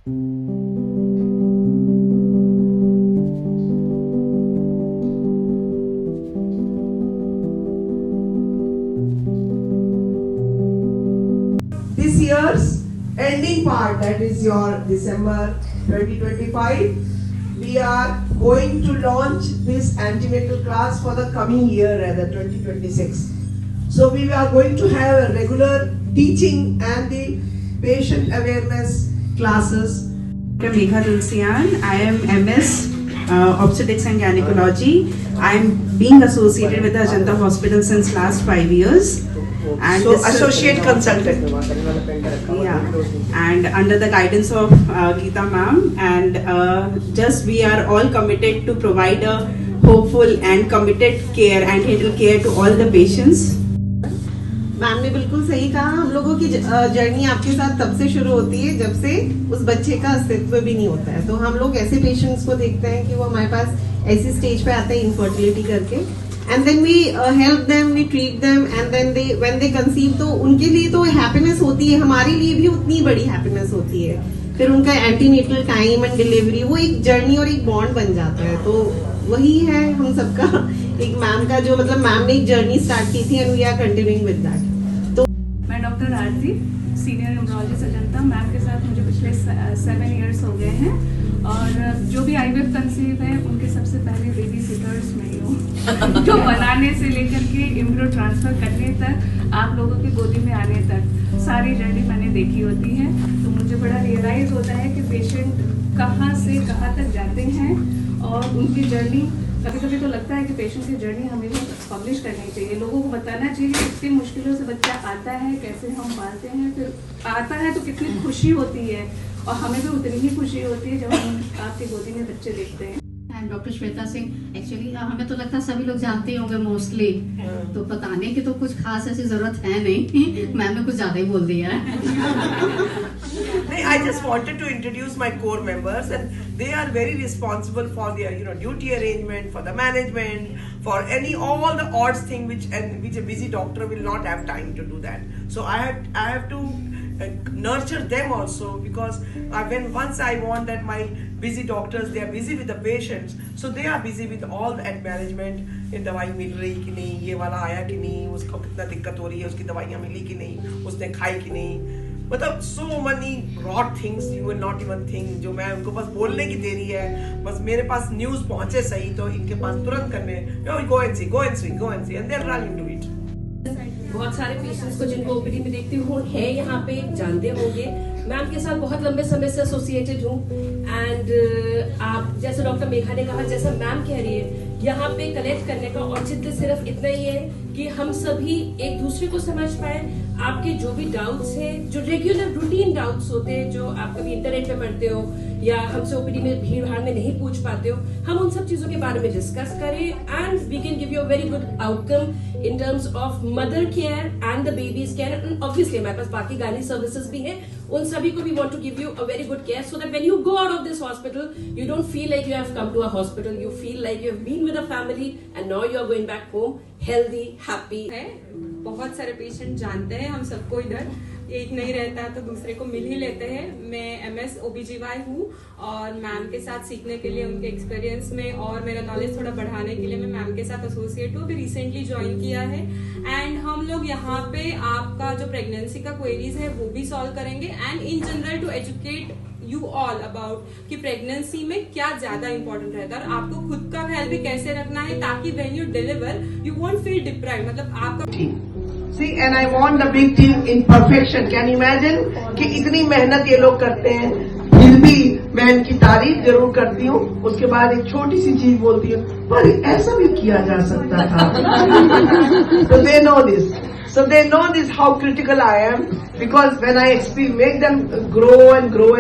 This year's ending part, that is your December 2025, we are going to launch this antenatal class for the coming year, rather 2026. So we are going to have a regular teaching and the patient awareness classes. I'm Megha Dulcian. I am MS Obstetrics and Gynecology. I am being associated with the Ajanta Hospital since last 5 years. And so associate consultant. Yeah, and under the guidance of Geeta ma'am, and just we are all committed to provide a hopeful and committed care and handle care to all the patients. Ma'am ने बिल्कुल सही कहा। हम लोगों की journey आपके साथ तब से शुरू होती है जब से उस बच्चे का अस्तित्व भी नहीं होता है। तो हम लोग ऐसे पेशेंट्स को देखते हैं कि वो हमारे पास ऐसी स्टेज पे आते हैं इनफर्टिलिटी करके, and then we help them, we treat them, and then they when they conceive, तो उनके लिए तो हैप्पीनेस होती है, हमारे लिए भी उतनी बड़ी हैप्पीनेस होती है। फिर उनका एंटीनेटल टाइम एंड डिलीवरी, वो एक जर्नी और एक बॉन्ड बन जाता है। तो वही है हम सबका एक मैम का जो मतलब मैम ने एक जर्नी स्टार्ट की थी, and we are continuing with that. मैं doctor Aarti, senior neurologist Ajanta. Ma'am के साथ मुझे पिछले 7 इयर्स हो गए हैं, और जो भी आईवीएफ कंसीव है उनके सबसे पहले बेबी सिटर्स मैं ही हूँ। जो बनाने से लेकर के एम्ब्रियो ट्रांसफर करने तक, आप लोगों की गोदी में आने तक सारी जर्नी मैंने देखी होती है। तो मुझे बड़ा रियलाइज होता है कि पेशेंट कहाँ से कहाँ तक जाते हैं, और उनकी जर्नी कभी कभी तो लगता है कि पेशेंट की जर्नी हमें पब्लिश करनी चाहिए, लोगों को बताना चाहिए कि कितनी मुश्किलों से बच्चा आता है, कैसे हम पालते हैं, फिर आता है तो कितनी खुशी होती है, और हमें भी उतनी ही खुशी होती है जब हम आपकी गोदी में बच्चे देखते हैं। डॉक्टर श्वेता सिंह, एक्चुअली हमें तो लगता है सभी लोग जानते ही होंगे मोस्टली, तो बताने की तो कुछ खास ऐसी जरूरत है नहीं। मैम ने कुछ ज्यादा ही बोल दिया है। I just wanted to introduce my core members, and they are very responsible for their duty arrangement, for the management, for all the odds thing which a busy doctor will not have time to do that. So I have to nurture them also, because once I want that my busy doctors, they are busy with the patients, so they are busy with all the management, ये दवाई मिल रही कि नहीं, ये वाला आया कि नहीं, उसको कितना दिक्कत हो रही है, उसकी दवाइयाँ मिली कि नहीं, उसने खाई कि नहीं, मतलब so many broad things you will not even think, जो मैं उनको बस बोलने की देरी है, बस मेरे पास न्यूज़ पहुंचे सही तो इनके पास तुरंत करने, go and see and they'll run into it. बहुत सारे पेशेंट्स को जिनको ओपीडी में देखती हूँ है यहाँ पे, जानते होंगे। मैम के साथ बहुत लंबे समय से एसोसिएटेड हूँ, एंड आप जैसे डॉक्टर मेघा ने कहा, जैसा मैम कह रही है, यहाँ पे कनेक्ट करने का औचित्य सिर्फ इतना ही है कि हम सभी एक दूसरे को समझ पाए। आपके जो भी डाउट्स हैं, जो रेगुलर रूटीन डाउट्स होते हैं, जो आप कभी इंटरनेट पे पढ़ते हो या हमसे ओपीडी में भीड़ भाड़ में नहीं पूछ पाते हो, हम उन सब चीजों के बारे में डिस्कस करें, and we can give you a very good outcome in terms of mother care and the babies care. And obviously हमारे पास बाकी गाइनी सर्विसेज भी हैं, उन सभी को we want to give you a very good care, so that when you go out of this hospital you don't feel like you have come to a hospital, you feel like you have been with a family and now you are going back home healthy happy. बहुत सारे patient जानते हैं हम सबको, इधर एक नहीं रहता तो दूसरे को मिल ही लेते हैं। मैं MS OBGY हूँ, और मैम के साथ सीखने के लिए, उनके एक्सपीरियंस में और मेरा नॉलेज थोड़ा बढ़ाने के लिए मैं मैम के साथ एसोसिएट हूँ, अभी रिसेंटली ज्वाइन किया है। एंड हम लोग यहाँ पे आपका जो प्रेगनेंसी का क्वेरीज है वो भी सॉल्व करेंगे, and in general to educate you all about कि प्रेगनेंसी में क्या ज्यादा इंपॉर्टेंट रहता है, और आपको खुद का ख्याल भी कैसे रखना है, ताकि when you deliver you won't feel deprived, मतलब आपका। See, and I want the big team in perfection. Can you imagine कि इतनी मेहनत ये लोग करते हैं, फिर भी मैं इनकी तारीफ जरूर करती हूँ, उसके बाद एक छोटी सी चीज बोलती हूँ, पर ऐसा भी किया जा सकता था। So they know this. So they know this how critical I am, because when I make them grow and grow.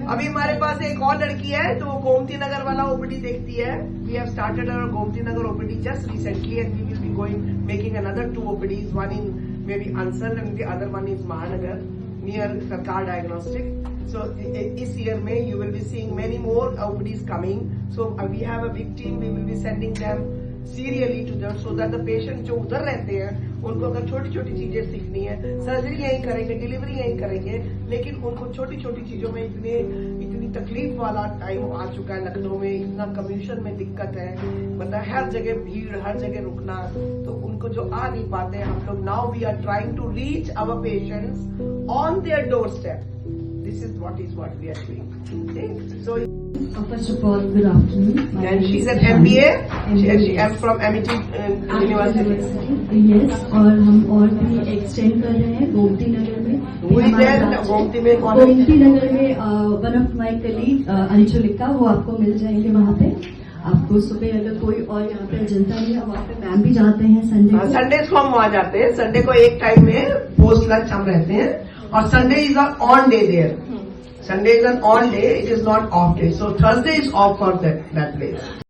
अभी हमारे पास एक और लड़की है तो वो गोमती नगर वाला ओपीडी देखती है। We have started our Gomti Nagar OPD just recently, and we will be making another 2 OPDs, one in maybe Ansar and the other one is Mahanagar near Sarkar Diagnostic. So this year May you will be seeing many more OPDs coming. So we have a big team. We will be sending them serially to them, so that the patient जो उधर रहते हैं उनको अगर छोटी छोटी चीजें सीखनी है, सर्जरी यहीं करेंगे, डिलीवरी यहीं करेंगे, लेकिन उनको छोटी छोटी चीजों में इतनी तकलीफ वाला टाइम आ चुका है। लखनऊ में इतना कम्यूशन में दिक्कत है, मतलब हर जगह भीड़, हर जगह रुकना, तो उनको जो आ नहीं पाते हैं हम लोग, now we are trying to reach our patients on their doorstep. This is what we are doing. So First of all, good afternoon. and she's an MBA. She am from Amity University. Yes, और हम और भी extend कर रहे हैं गोमती नगर में। Who is there? Gomti में कौन है? गोमती नगर में वन ऑफ माई कलीग अंशुलिका, वो आपको मिल जाएंगे वहाँ पे। आपको सुबह अगर कोई और यहाँ पे अजंता नहीं है, वहाँ पे मैम भी जाते हैं संडे को। संडे को हम वहाँ जाते हैं। संडे को एक टाइम में पोस्ट लंच हम रहते हैं, और Sunday is on day there. Sunday is an on day, it is not off day. So Thursday is off for that place.